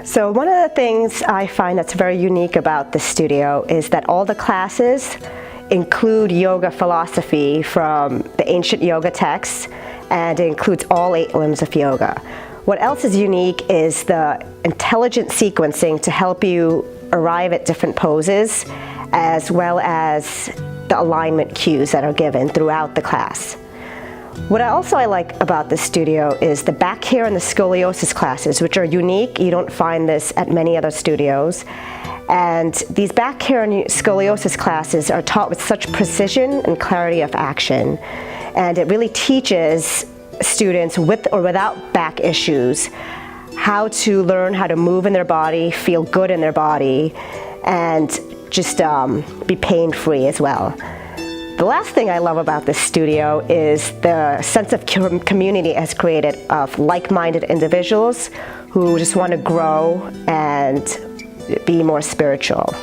So one of the things I find that's very unique about this studio is that all the classes include yoga philosophy from the ancient yoga texts, and it includes all 8 limbs of yoga. What else is unique is the intelligent sequencing to help you arrive at different poses, as well as the alignment cues that are given throughout the class. What I like about this studio is the back hair and the scoliosis classes, which are unique. You don't find this at many other studios. And these back hair and scoliosis classes are taught with such precision and clarity of action. And it really teaches students with or without back issues how to learn how to move in their body, feel good in their body, and just be pain-free as well. The last thing I love about this studio is the sense of community it has created of like-minded individuals who just want to grow and be more spiritual.